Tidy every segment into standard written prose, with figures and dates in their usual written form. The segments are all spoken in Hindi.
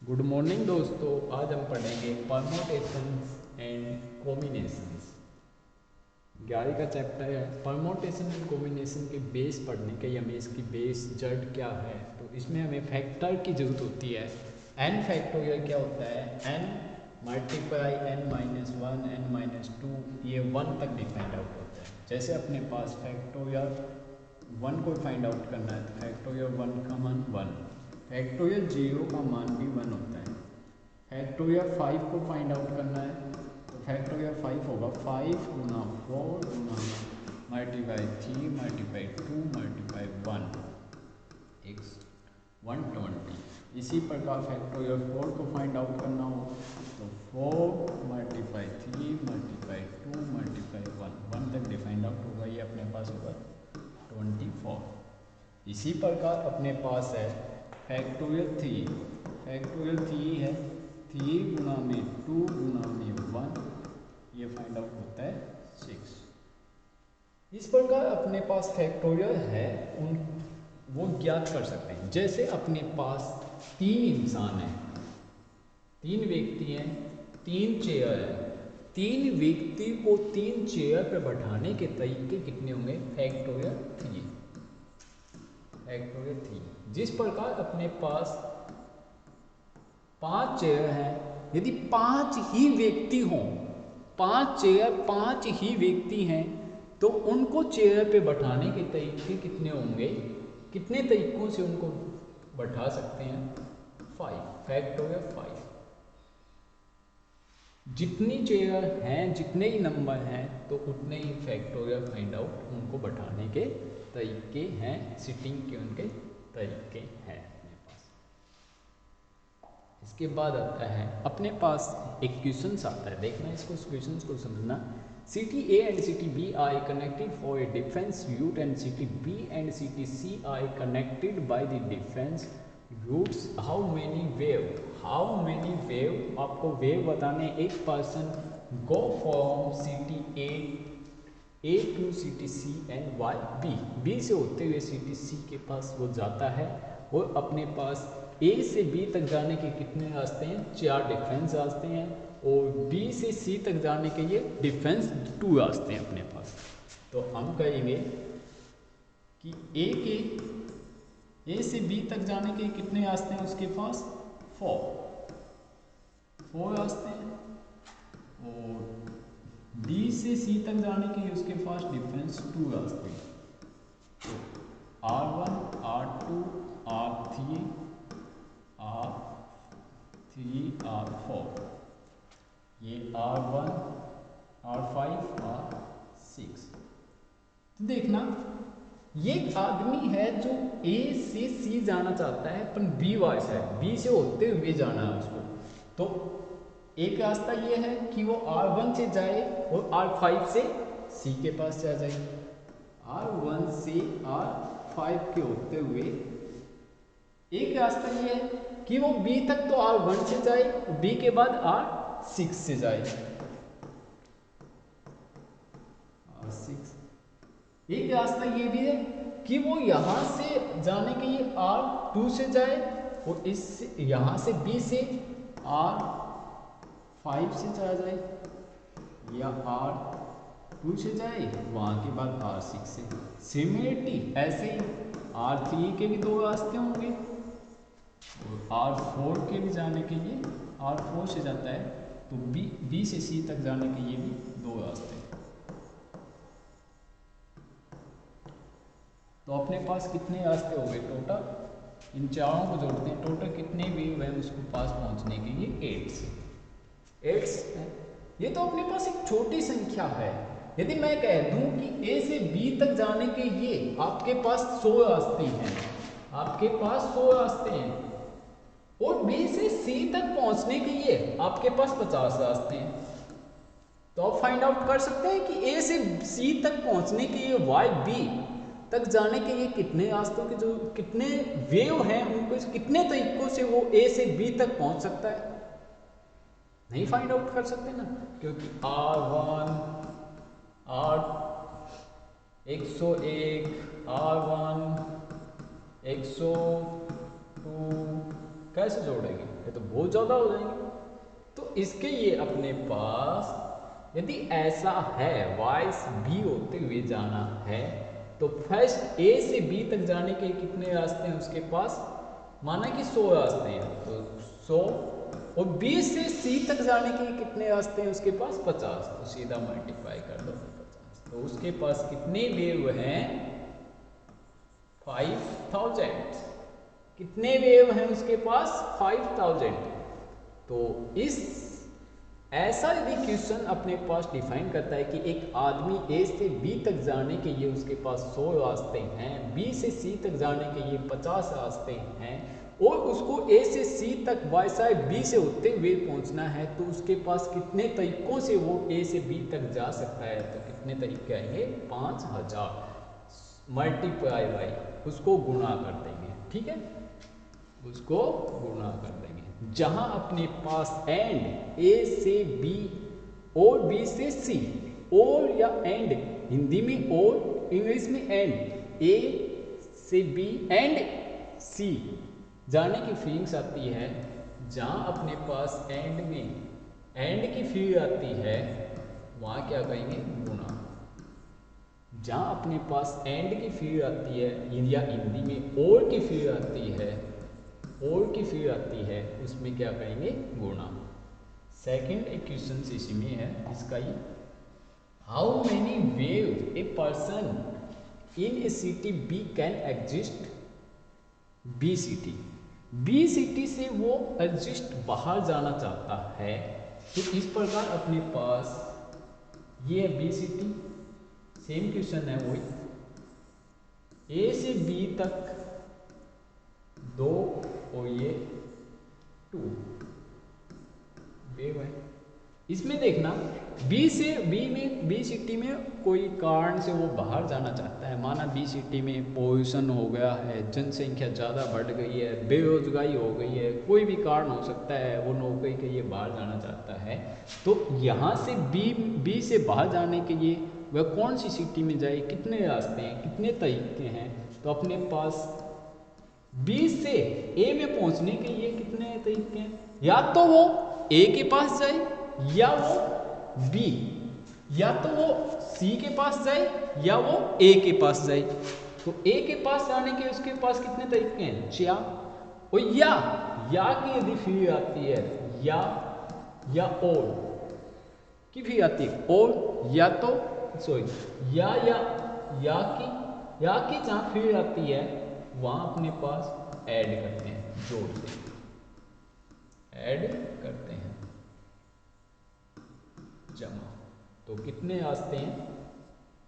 गुड मॉर्निंग दोस्तों। आज हम पढ़ेंगे परमोटेशंस एंड कॉम्बिनेशंस। 11 का चैप्टर है परमोटेशन एंड कॉम्बिनेशन के बेस पढ़ने के। हमें इसकी बेस जड़ क्या है, तो इसमें हमें फैक्टर की जरूरत होती है। एन फैक्टोरियल क्या होता है? N multiply N minus one N minus two, ये वन तक डिफाइंड आउट होता है। जैसे अपने पास फैक्टोरियल वन को फाइंड आउट करना है तो फैक्टोरियल वन का मान वन, फैक्टोरियल जीरो का मान भी वन होता है। फैक्टोरियल फाइव को फाइंड आउट करना है तो फैक्टोरियल फाइव होगा फाइव गुना फोर गुना multiply three multiply two multiply one एक्स 120। इसी प्रकार फैक्टोरियल फोर को फाइंड आउट करना हो तो four multiply three multiply two multiply one, one तक डिफाइंड आउट होगा। ये अपने पास होगा 24। इसी प्रकार अपने पास है फैक्टोरियल थ्री, फैक्टोरियल थ्री है थ्री गुना में टू गुना में वन, ये फाइंड आउट होता है 6। इस प्रकार अपने पास फैक्टोरियल है उन वो ज्ञात कर सकते हैं। जैसे अपने पास तीन इंसान हैं, तीन व्यक्ति हैं, तीन चेयर है। तीन व्यक्ति को तीन चेयर पर बैठाने के तरीके कितने होंगे? Factorial three, factorial three. जिस प्रकार अपने पास पांच चेयर हैं, यदि पांच ही व्यक्ति हों, पांच चेयर पांच ही व्यक्ति हैं, तो उनको चेयर पे बैठाने के तरीके कितने होंगे? कितने तरीकों से उनको बैठा सकते हैं? Five, factorial five. जितनी चेयर हैं, जितने ही नंबर हैं, तो उतने ही फैक्टोरियल फाइंड आउट उनको बैठाने के तरीके हैं, सिटिंग के उनके तरीके हैं अपने पास। इसके बाद आता है अपने पास एक क्वेश्चन आता है, देखना इसको, क्वेश्चन को समझना। City A and city B are connected for a difference route and city B and city C are connected by the difference routes. How many wave, how many wave, आपको वेव बताने। एक person go from city A to city C and via B, B से होते हुए सिटी सी के पास वो जाता है। और अपने पास ए से बी तक जाने के कितने रास्ते हैं? चार डिफरेंस रास्ते हैं। और बी से सी तक जाने के ये डिफरेंस टू रास्ते हैं अपने पास। तो हम कहेंगे कि ए से बी तक जाने के कितने रास्ते हैं उसके पास? फोर रास्ते हैं। और बी से सी तक जाने के उसके पास डिफरेंस टू रास्ते हैं। तो R1 R2 R3 R4, ये R1 R5 R6। तो देखना, ये आदमी है जो ए से सी जाना चाहता है, पर बी वाइस है, बी से होते हुए जाना है उसको। तो एक रास्ता ये है कि वो R1 से जाए और R5 से सी के पास जा जाए। R1 से R5 के होते हुए एक रास्ता ये है कि वो B तक तो R1 से जाए, B के बाद R6 से जाए, R6। एक रास्ता ये भी है कि वो यहां से जाने के लिए R2 से जाए और इस यहां से B से R5 से चला जाए, या R2 से जाए वहां के बाद R6 से। सिमिलरिटी ऐसे ही R3 के भी दो रास्ते होंगे और R4 के भी जाने के लिए R4 से जाता है, तो B से C तक जाने के लिए भी दो रास्ते। तो अपने पास कितने रास्ते हो गए टोटल? इन चारों को जोड़ते हैं, टोटल कितने वेव हैं उसको पास पहुंचने के लिए? 8 है। ये तो अपने पास एक छोटी संख्या है। यदि मैं कह दूं कि ए से बी तक जाने के लिए आपके पास 100 रास्ते हैं, आपके पास 100 रास्ते हैं, और बी से सी तक पहुंचने के लिए आपके पास 50 रास्ते हैं, तो आप फाइंड आउट कर सकते हैं कि ए से सी तक पहुंचने के लिए वाई बी तक जाने के लिए कितने रास्तों के जो कितने वेव हैं, उनको कितने तरीकों से वो ए से बी तक पहुंच सकता है? नहीं फाइंड आउट कर सकते ना, क्योंकि R1 101 R1 102, कैसे जोड़ेंगे, ये तो बहुत ज़्यादा हो जाएंगे। तो इसके लिए अपने पास यदि ऐसा है y से b होते हुए जाना है तो फर्स्ट a से b तक जाने के कितने रास्ते हैं उसके पास, माना कि 100 रास्ते हैं तो 100, और b से c तक जाने के कितने रास्ते हैं उसके पास 50, तो सीधा मल्टीप्लाई कर दो 50, तो उसके पास कितने वेव हैं 5000, कितने वेव हैं उसके पास 5000। तो इस ऐसा यदि क्वेश्चन अपने पास डिफाइन करता है कि एक आदमी A से B तक जाने के लिए उसके पास 100 रास्ते हैं, B से C तक जाने के लिए 50 रास्ते हैं, और उसको A से C तक y साइड B से होते हुए पहुंचना है, तो उसके पास कितने तरीकों से वो A से B तक जा सकता है, तो कितने तरीके आएंगे 5000 मल्टीप्लाई बाई, उसको गुणा कर देंगे, ठीक है, उसको गुणा कर देंगे। जहां अपने पास एंड A से B और B से C, और या एंड हिंदी में और इंग्लिश में एंड A से B एंड C जाने की फीलिंग्स आती है, जहां अपने पास एंड में एंड की फील आती है वहां क्या कहेंगे गुणा। जहां अपने पास एंड की फील आती है या हिंदी में और की फील आती है, और की फील आती है, उसमें क्या कहेंगे गुणा। सेकंड क्वेश्चन इसी में है इसका ही, how many wave a person in a city B can exist B city, B city से वो एग्जिस्ट बाहर जाना चाहता है, तो इस प्रकार अपने पास ये है बी सिटी, सेम क्वेश्चन है वही, ए से बी तक 2 और ये 2 वेव है। इसमें देखना बी से बी सिटी में कोई कारण से वो बाहर जाना चाहता है, माना बी सिटी में पोल्यूशन हो गया है, जनसंख्या ज़्यादा बढ़ गई है, बेरोजगारी हो गई है, कोई भी कारण हो सकता है, वो नौकरी के लिए बाहर जाना चाहता है, तो यहाँ से बी से बाहर जाने के लिए वह कौन सी सिटी में जाए, कितने रास्ते हैं, कितने तरीके हैं, तो अपने पास B से A में पहुंचने के लिए कितने तरीके हैं, या तो वो A के पास जाए, या वो B, या तो वो C के पास जाए, या वो A के पास जाए। तो A के पास जाने के उसके पास कितने तरीके हैं 4, और या की यदि फील आती है या और की फील आती है, और या तो सॉरी या की जहाँ फील आती है वहां अपने पास ऐड करते हैं, जोड़ते हैं, ऐड करते हैं, जमा, तो कितने रास्ते हैं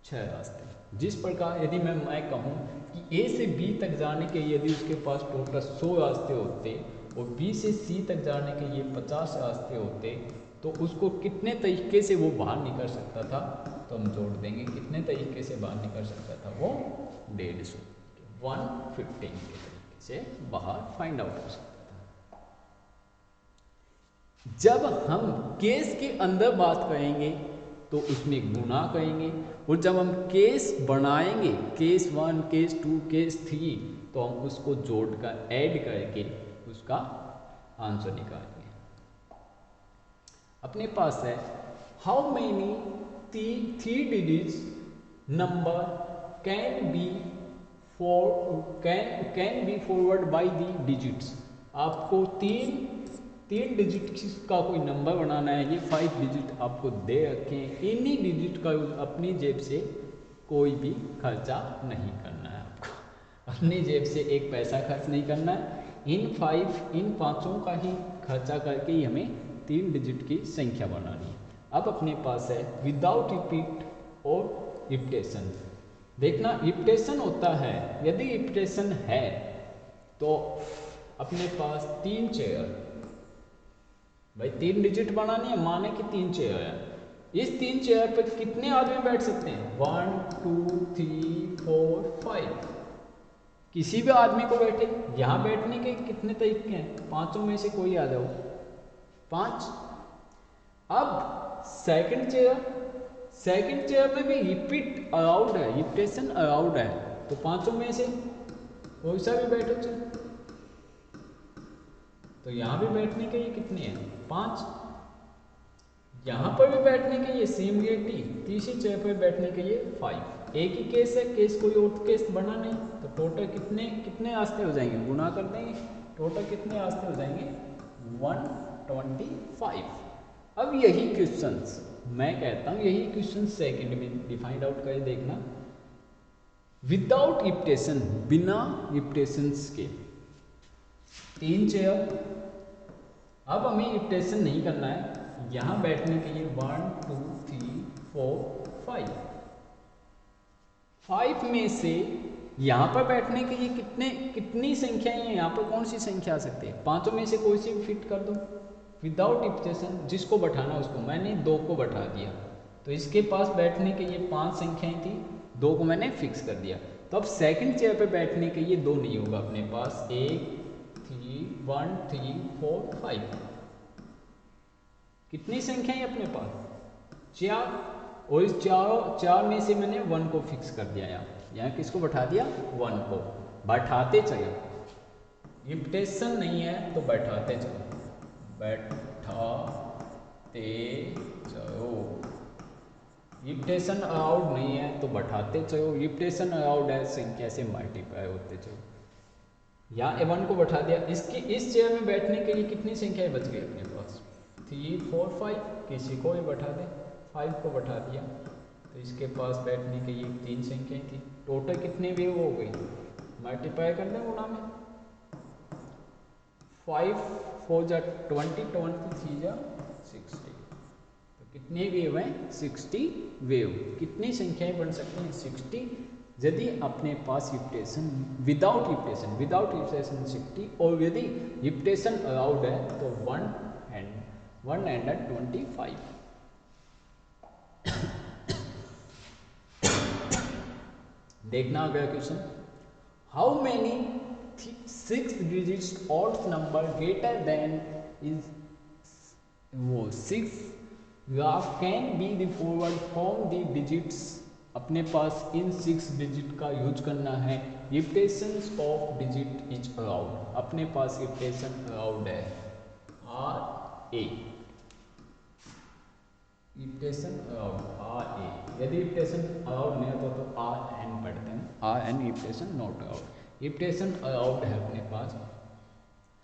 6 रास्ते। जिस प्रकार यदि मैं कहूं कि A से B तक जाने के यदि उसके पास टोटल 100 रास्ते होते और B से C तक जाने के लिए 50 रास्ते होते, तो उसको कितने तरीके से वो बाहर निकल सकता था, तो हम जोड़ देंगे कितने तरीके से बाहर निकल सकता था, वो 150 115 के तरीके से बाहर फाइंड आउट हो सकता था। जब हम केस के अंदर बात करेंगे तो उसमें गुणा करेंगे, और जब हम केस बनाएंगे केस 1 केस 2 केस 3, तो हम उसको जोड़कर ऐड करके उसका आंसर निकालेंगे। अपने पास है how many 3 digits number can be forward by the digits. आपको तीन डिजिट का कोई नंबर बनाना है, ये 5 डिजिट आपको दे रखे हैं, इन्हीं डिजिट का अपनी जेब से कोई भी खर्चा नहीं करना है, आपको अपनी जेब से एक पैसा खर्च नहीं करना है, इन पांचों का ही खर्चा करके ही हमें 3 डिजिट की संख्या बनानी है। अब अपने पास है विदाउट रिपीट और रिपीटेशन। देखना रिपीटेशन होता है, यदि रिपीटेशन है तो अपने पास 3 चेयर, भाई 3 डिजिट बनानी है, माने कि 3 चेयर है, इस 3 चेयर पर कितने आदमी बैठ सकते हैं 1 2 3 4 5, किसी भी आदमी को बैठे। यहाँ बैठने के कितने तरीके हैं, पांचों में से कोई आ जाओ, 5। अब सेकंड चेयर में भी रिपीट अलाउड है, रिपीटेशन अलाउड है, तो पांचों में से कोई सा भी बैठो चलो। तो यहाँ भी बैठने के ये कितने हैं 5, यहाँ पर भी बैठने के ये सेम ये टी, तीसरी चेयर पर बैठने के ये 5। एक ही केस है, केस कोई और केस बना नहीं, तो टोटल कितने कितने आस्ते हो जाएंगे, गुना कर देंगे, टोटल कितने आस्ते हो जाएंगे 125। अब यही क्वेश्चंस मैं कहता हूँ, यही क्वेश्चन सेकंड में डिफाइंड आउट कर देखना, विदाउट इप्टेशन, बिना इप्टेशंस के 3 चेयर। अब हमें इप्टेशन नहीं करना है, यहाँ बैठने के लिए 1 2 3 4 5, 5 में से यहाँ पर बैठने के लिए कितनी संख्याएं हैं, यहाँ पर कौन सी संख्या आ सकती है, पांचों में से कोई सी भी फिट कर दो विदाउट इप्टेशन। जिसको बैठाना उसको, मैंने 2 को बैठा दिया, तो इसके पास बैठने के लिए 5 संख्याएं थी, 2 को मैंने फिक्स कर दिया। तो अब सेकंड चेयर पे बैठने के लिए 2 नहीं होगा अपने पास, 1 3 4 5, कितनी संख्याएं अपने पास 4, और इस चार में से मैंने 1 को फिक्स कर दिया। यहाँ किसको बैठा दिया 1 को, बैठाते चलो, इप्टेशन नहीं है तो बैठाते चलो, बैठाते चलो, इप्टेशन अलाउड नहीं है तो बैठाते चलो, इप्टेशन अलाउड है संख्या से मल्टीप्लाई होते चलो। यहाँ 1 को बैठा दिया, इस चेयर में बैठने के लिए कितनी संख्याएं बच गई अपने पास 3 4 5, किसी को भी बैठा दे, 5 को बैठा दिया, तो इसके पास बैठने के लिए 3 संख्याएं थी, टोटल कितने वेव हो गई, मल्टीप्लाई कर दें गुणा में, 5 4 जा 20 23 जा 60, तो कितने वेव हैं 60 वेव। कितनी संख्याएं बन सकती हैं 60, यदि अपने पास इप्टेशन विदाउट इप्टेशन 60, और यदि इप्टेशन अलाउड है तो 125। देखना अगला question, how many 6 digits odd number greater than is 6 graph can be the forward from the digits. अपने पास इन 6 डिजिट का यूज करना है, इप्टेशंस ऑफ डिजिट इज अलाउड, अपने पास इप्टेशन अलाउड है RA, इप्टेशन अलाउड RA। यदि इप्टेशन अलाउड नहीं होता तो RN पढ़ते हैं, RN इप्टेशन नॉट अलाउड, इप्टेशन अलाउड है अपने पास